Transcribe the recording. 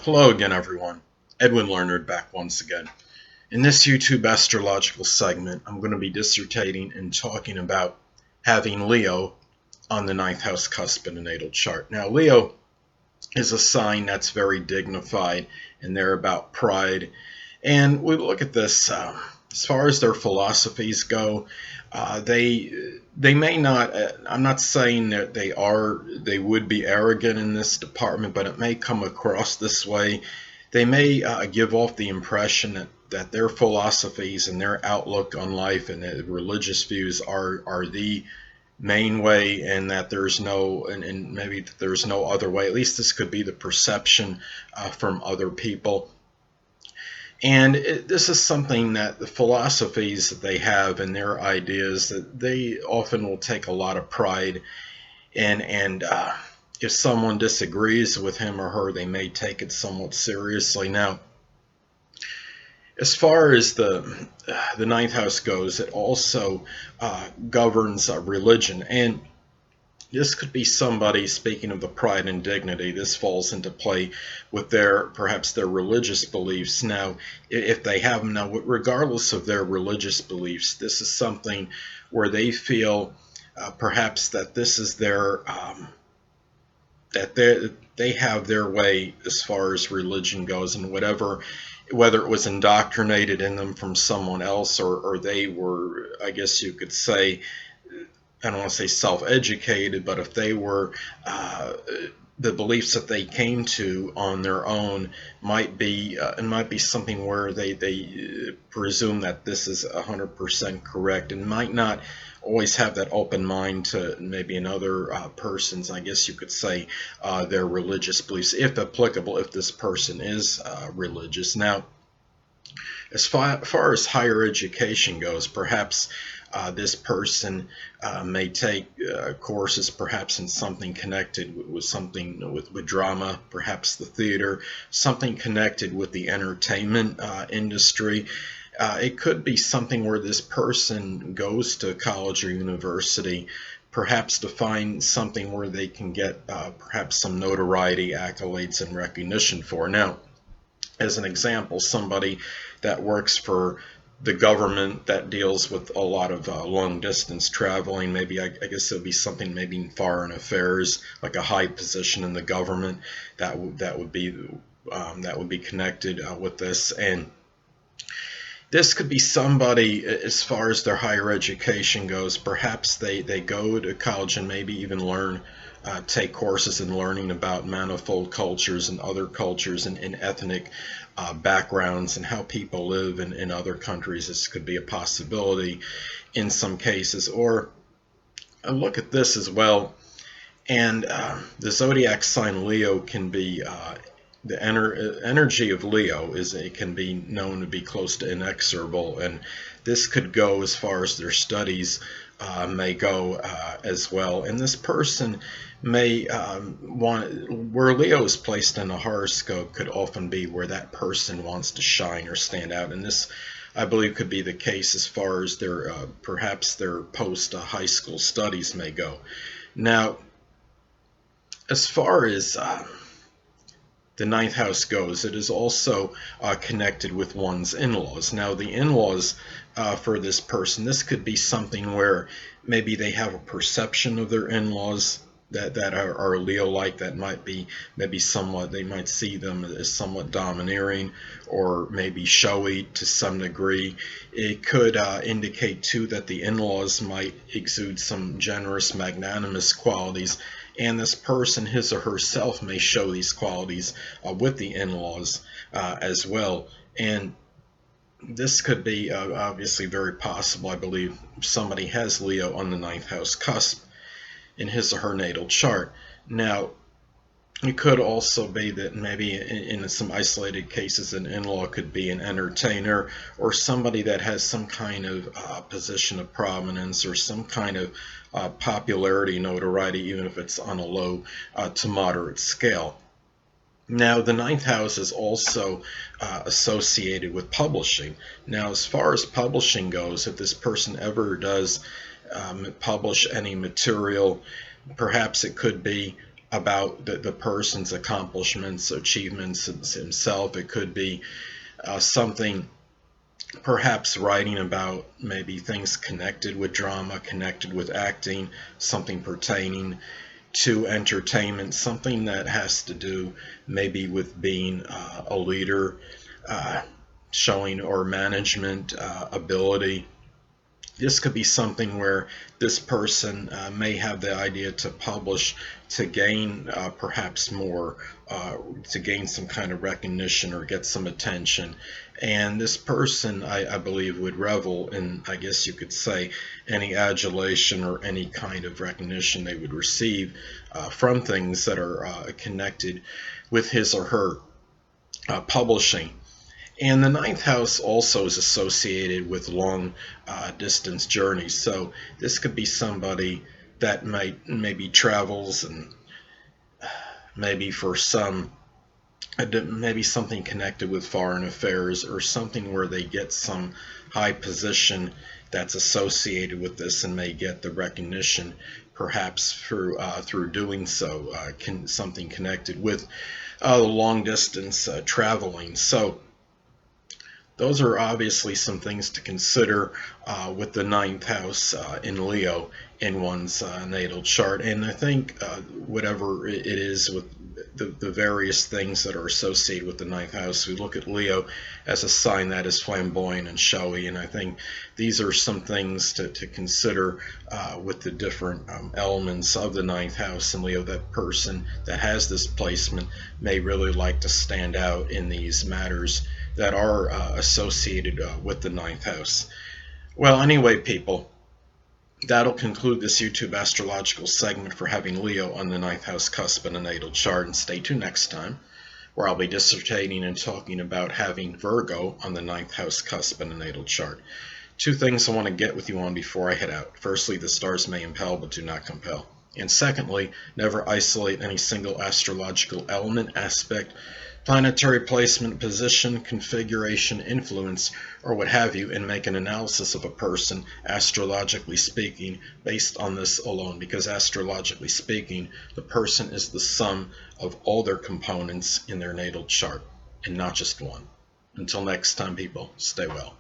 Hello again, everyone. Edwin Learnard back once again. In this YouTube astrological segment, I'm going to be dissertating and talking about having Leo on the ninth house cusp in a natal chart. Now, Leo is a sign that's very dignified, and they're about pride. And we look at this as far as their philosophies go. They may not. I'm not saying that they would be arrogant in this department, but it may come across this way. They may give off the impression that their philosophies and their outlook on life and their religious views are the main way, and that there's no and maybe there's no other way. At least this could be the perception from other people. And this is something that the philosophies that they have and their ideas, that they often will take a lot of pride in. And if someone disagrees with him or her, they may take it somewhat seriously. Now, as far as the ninth house goes, it also governs religion. And this could be somebody, speaking of the pride and dignity, this falls into play with perhaps their religious beliefs. Now, if they have them, now, regardless of their religious beliefs, this is something where they feel perhaps that this is that they have their way as far as religion goes, and whether it was indoctrinated in them from someone else, or they were, I guess you could say, I don't want to say self-educated, but if they were, the beliefs that they came to on their own might be something where they presume that this is 100% correct, and might not always have that open mind to maybe another person's, I guess you could say, their religious beliefs, if applicable, if this person is religious. Now, as far as higher education goes, perhaps this person may take courses perhaps in something connected with something with drama, perhaps the theater, something connected with the entertainment industry. It could be something where this person goes to college or university, perhaps to find something where they can get perhaps some notoriety, accolades, and recognition for. Now, as an example, somebody that works for the government that deals with a lot of long distance traveling, maybe I guess it would be something maybe in foreign affairs, like a high position in the government that would be connected with this. And this could be somebody, as far as their higher education goes, perhaps they go to college and maybe even take courses in learning about manifold cultures and other cultures and ethnic backgrounds and how people live in other countries. This could be a possibility in some cases. Or look at this as well. And the zodiac sign Leo can be the energy of Leo it can be known to be close to inexorable, and this could go as far as their studies may go as well. And this person may where Leo is placed in a horoscope could often be where that person wants to shine or stand out, and this, I believe, could be the case as far as their perhaps their post high school studies may go. Now, as far as the ninth house goes, it is also connected with one's in-laws. Now, the in-laws for this person, this could be something where maybe they have a perception of their in-laws that are Leo-like, that might be maybe somewhat, they might see them as somewhat domineering or maybe showy to some degree. It could indicate too that the in-laws might exude some generous, magnanimous qualities, and this person, his or herself, may show these qualities with the in-laws as well. And this could be obviously very possible, I believe, if somebody has Leo on the ninth house cusp in his or her natal chart. Now, it could also be that maybe in some isolated cases, an in-law could be an entertainer or somebody that has some kind of position of prominence or some kind of popularity, notoriety, even if it's on a low to moderate scale. Now, the ninth house is also associated with publishing. Now, as far as publishing goes, if this person ever does publish any material, perhaps it could be about the person's accomplishments, achievements himself. It could be something, perhaps writing about maybe things connected with drama, connected with acting, something pertaining to entertainment, something that has to do maybe with being a leader, uh, showing or management ability. This could be something where this person may have the idea to publish to gain perhaps more, to gain some kind of recognition or get some attention. And this person, I believe, would revel in, I guess you could say, any adulation or any kind of recognition they would receive from things that are connected with his or her publishing. And the ninth house also is associated with long distance journeys. So this could be somebody that might maybe travels, and maybe for some, maybe something connected with foreign affairs, or something where they get some high position that's associated with this and may get the recognition perhaps through doing so, something connected with long distance traveling. So those are obviously some things to consider with the ninth house in Leo in one's natal chart. And I think whatever it is with the various things that are associated with the ninth house, we look at Leo as a sign that is flamboyant and showy. And I think these are some things to consider with the different elements of the ninth house in Leo. That person that has this placement may really like to stand out in these matters that are associated with the ninth house. Well, anyway, people, that'll conclude this YouTube astrological segment for having Leo on the ninth house cusp in a natal chart. And stay tuned next time, where I'll be dissertating and talking about having Virgo on the ninth house cusp in a natal chart. Two things I want to get with you on before I head out. Firstly, the stars may impel but do not compel. And secondly, never isolate any single astrological element, aspect, planetary placement, position, configuration, influence, or what have you, and make an analysis of a person, astrologically speaking, based on this alone. Because astrologically speaking, the person is the sum of all their components in their natal chart, and not just one. Until next time, people, stay well.